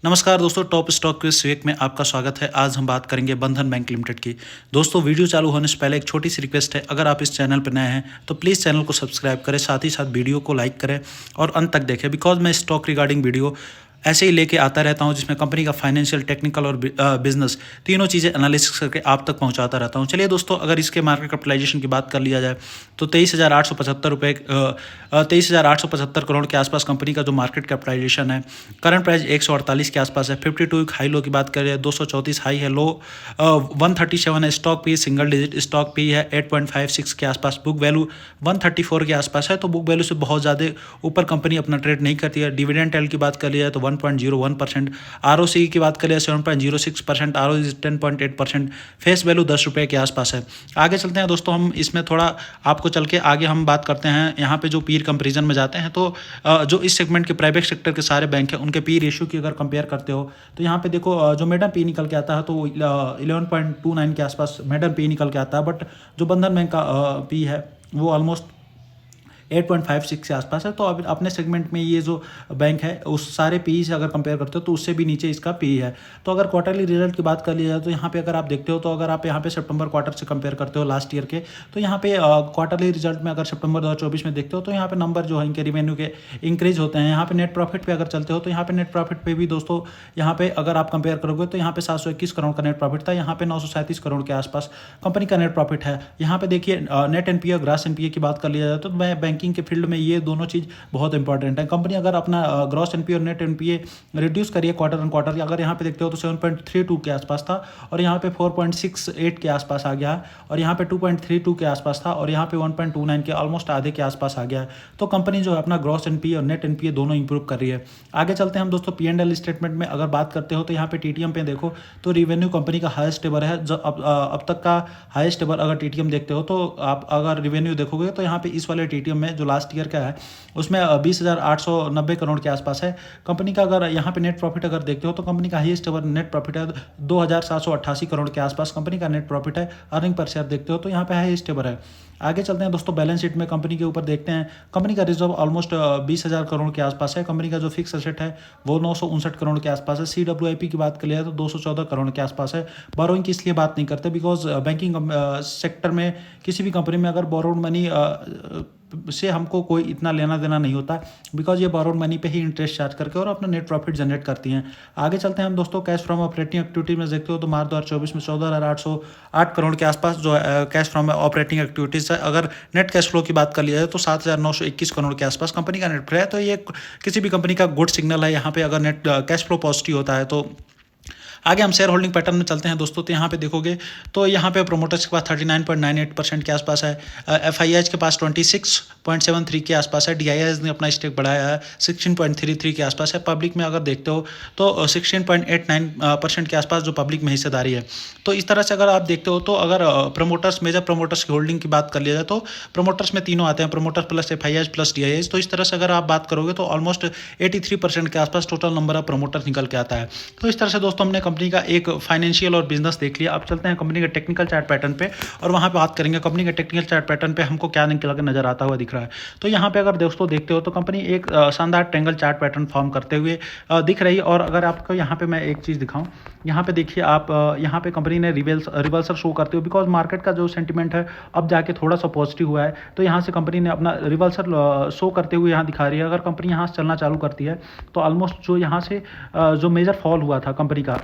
नमस्कार दोस्तों, top stock quiz विवेक में आपका स्वागत है। आज हम बात करेंगे बंधन बैंक लिमिटेड की। दोस्तों, वीडियो चालू होने से पहले एक छोटी सी रिक्वेस्ट है, अगर आप इस चैनल पर नए हैं तो प्लीज़ चैनल को सब्सक्राइब करें, साथ ही साथ वीडियो को लाइक करें और अंत तक देखें, बिकॉज मैं स्टॉक रिगार्डिंग वीडियो ऐसे ही लेके आता रहता हूं जिसमें कंपनी का फाइनेंशियल, टेक्निकल और बिजनेस तीनों चीज़ें एनालिसिस करके आप तक पहुंचाता रहता हूं। चलिए दोस्तों, अगर इसके मार्केट कैपिटलाइजेशन की बात कर लिया जाए तो 23,875 करोड़ के आसपास कंपनी का जो मार्केट कैपिटलाइजेशन है। करंट प्राइस 148 के आसपास है। 52 हाई लो की बात करें, 234 हाई है, लो 137 है। Stock P single digit stock P है 8.56 के आसपास। बुक वैल्यू 134 के आसपास है, तो बुक वैल्यू से बहुत ज़्यादा ऊपर कंपनी अपना ट्रेड नहीं करती है। डिविडेंड एल की बात कर लिया जाए तो 1.01%, ROC की बात करें 7.06%, ROE 10.8%, फेस वैल्यू 10 रुपये के आसपास है। आगे चलते हैं दोस्तों, हम इसमें थोड़ा आपको चल के आगे हम बात करते हैं। यहाँ पे जो पीर कंपेरिजन में जाते हैं तो जो इस सेगमेंट के प्राइवेट सेक्टर के सारे बैंक हैं उनके पी रेशियो की अगर कंपेयर करते हो तो यहाँ पे देखो, जो मेडन पी निकल के आता है तो 11.29 के आसपास मेडन पी निकल के आता है। बट जो बंधन बैंक का पी है वो ऑलमोस्ट 8.56 के आसपास है। तो अब अपने सेगमेंट में ये जो बैंक है उस सारे पी से अगर कंपेयर करते हो तो उससे भी नीचे इसका पी है। तो अगर क्वार्टरली रिजल्ट की बात कर लिया जाए तो यहाँ पे अगर आप देखते हो तो अगर आप यहाँ पे सितंबर क्वार्टर से कंपेयर करते हो लास्ट ईयर के, तो यहाँ पे क्वार्टरली रिजल्ट में अगर सितंबर 2024 में देखते हो तो यहाँ पे नंबर जो है इनके रिवेन्यू के इंक्रीज होते हैं। यहाँ पे नेट प्रॉफिट पे अगर चलते हो तो यहाँ पे नेट प्रॉफिट पे भी दोस्तों यहाँ पे अगर आप कंपेयर करोगे तो यहाँ पे 721 करोड़ का नेट प्रॉफिट था, यहाँ पे 937 करोड़ के आसपास कंपनी का नेट प्रॉफिट है। यहाँ पे देखिए नेट एनपीए और ग्रॉस एनपीए की बात कर लिया जाए तो मैं बैंकिंग के फील्ड में ये दोनों चीज़ बहुत इंपॉर्टेंट है। कंपनी अगर अपना ग्रॉस एनपीए और नेट एनपीए रिड्यूस करिए क्वार्टर ऑन क्वार्टर, अगर यहाँ पे देखते हो तो 7.32 के आसपास था और यहाँ पे 4.68 के आसपास आ गया है, और यहाँ पे 2.32 के आसपास था और यहाँ पे 1.29 के ऑलमोस्ट आधे के आसपास आ गया है। तो कंपनी जो है अपना ग्रॉस एनपीए और नेट एनपीए दोनों इंप्रूव कर रही है। आगे चलते हैं हम दोस्तों, P&L स्टेटमेंट में अगर बात करते हो तो यहाँ पे टीटीएम पे देखो तो रिवेन्यू कंपनी का हाईएस्ट एवर है। जो अब तक का हाईएस्ट एवर अगर टीटीएम देखते हो तो आप अगर रिवेन्यू देखोगे तो यहाँ पे इस वाले टीटीएम में जो लास्ट ईयर का है उसमें 20,890 करोड़ के आसपास है कंपनी का। अगर यहाँ पे नेट प्रॉफिट अगर देखते हो तो कंपनी का हाईएस्ट एवर नेट प्रॉफिट है 2,788 करोड़ के आसपास कंपनी का नेट प्रॉफिट है। अर्निंग पर शेयर देखते हो तो यहाँ पे हाईएस्ट एवर है। आगे चलते हैं दोस्तों, बैलेंस शीट में कंपनी के ऊपर देखते हैं। कंपनी का रिजर्व ऑलमोस्ट 20,000 करोड़ के आसपास है। कंपनी का जो फिक्स एसेट है वो 959 करोड़ के आसपास है। CWIP की बात कर लिया तो 214 करोड़ के आसपास है। बोरोइंग की इसलिए बात नहीं करते बिकॉज बैंकिंग सेक्टर में किसी भी कंपनी में अगर बोरोड मनी से हमको कोई इतना लेना देना नहीं होता, बिकॉज ये बोरोड मनी पे ही इंटरेस्ट चार्ज करके और अपना नेट प्रॉफिट जनरेट करती हैं। आगे चलते हैं हम दोस्तों, कैश फ्रॉम ऑपरेटिंग एक्टिविटी में देखते हो तो मार्च 2024 में 14,808 करोड़ के आसपास जो कैश फ्रॉम ऑपरेटिंग एक्टिविटीज़ है। अगर नेट कैश फ्लो की बात कर लिया जाए तो 7,921 करोड़ के आसपास कंपनी का नेट फ्लो है। तो ये किसी भी कंपनी का गुड सिग्नल है यहाँ पे अगर नेट कैश फ्लो पॉजिटिव होता है तो। आगे हम शेयर होल्डिंग पैटर्न में चलते हैं दोस्तों, तो यहाँ पे देखोगे तो यहाँ पे प्रोमोटर्स के पास 39.98% के आसपास है। FIH के पास 26.73 के आसपास है। DIIs ने अपना स्टेक बढ़ाया है 16.33 के आसपास है। पब्लिक में अगर देखते हो तो 16.89% के आसपास जो पब्लिक में हिस्सेदारी है। तो इस तरह से अगर आप देखते हो तो अगर प्रमोटर्स मेजर प्रमोटर्स की होल्डिंग की बात कर लिया जाए तो प्रमोटर्स में तीनों आते हैं, promoters plus FIH plus DIIs। तो इस तरह से अगर आप बात करोगे तो ऑलमोस्ट 83% के आसपास टोटल नंबर ऑफ प्रमोटर्स निकल के आता है। तो इस तरह से दोस्तों हमने कंपनी का एक फाइनेंशियल और बिजनेस देख लिया। अब चलते हैं कंपनी के टेक्निकल चार्ट पैटर्न पे और वहां पे बात करेंगे कंपनी के टेक्निकल चार्ट पैटर्न पे हमको क्या निकल के नजर आता हुआ दिख रहा है। तो यहाँ पे अगर दोस्तों देखते हो तो कंपनी एक शानदार ट्रायंगल चार्ट पैटर्न फॉर्म करते हुए दिख रही है। और अगर आपको यहाँ पे मैं एक चीज़ दिखाऊं, यहाँ पे देखिए आप, यहाँ पे कंपनी ने रिवर्सल शो करते हुए, बिकॉज मार्केट का जो सेंटिमेंट है अब जाके थोड़ा सा पॉजिटिव हुआ है, तो यहाँ से कंपनी ने अपना रिवर्सल शो करते हुए यहाँ दिखा रही है। अगर कंपनी यहाँ से चलना चालू करती है तो ऑलमोस्ट जो यहाँ से जो मेजर फॉल हुआ था कंपनी का,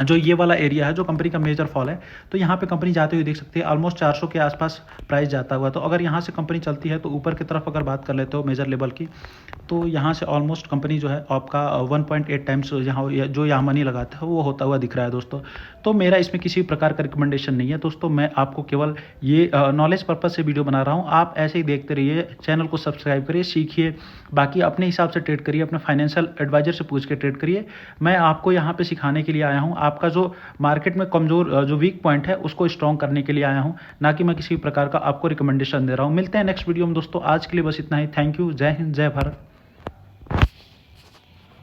जो ये वाला एरिया है जो कंपनी का मेजर फॉल है, तो यहाँ पे कंपनी जाते हुए देख सकते हैं ऑलमोस्ट 400 के आसपास प्राइस जाता हुआ। तो अगर यहाँ से कंपनी चलती है तो ऊपर की तरफ अगर बात कर लेते हो मेजर लेवल की, तो यहाँ से ऑलमोस्ट कंपनी जो है आपका 1.8 टाइम्स यहाँ जो यहाँ मनी लगाता है वो होता हुआ दिख रहा है दोस्तों। तो मेरा इसमें किसी प्रकार का रिकमेंडेशन नहीं है दोस्तों, मैं आपको केवल ये नॉलेज पर्पज से वीडियो बना रहा हूँ। आप ऐसे ही देखते रहिए, चैनल को सब्सक्राइब करिए, सीखिए, बाकी अपने हिसाब से ट्रेड करिए, अपने फाइनेंशियल एडवाइजर से पूछ के ट्रेड करिए। मैं आपको यहाँ पे सिखाने के लिए आया हूँ, आपका जो मार्केट में कमजोर जो वीक पॉइंट है उसको स्ट्रॉन्ग करने के लिए आया हूँ, ना कि मैं किसी प्रकार का आपको रिकमेंडेशन दे रहा हूँ। मिलते हैं नेक्स्ट वीडियो में दोस्तों, आज के लिए बस इतना ही। थैंक यू, जय हिंद, जय भारत।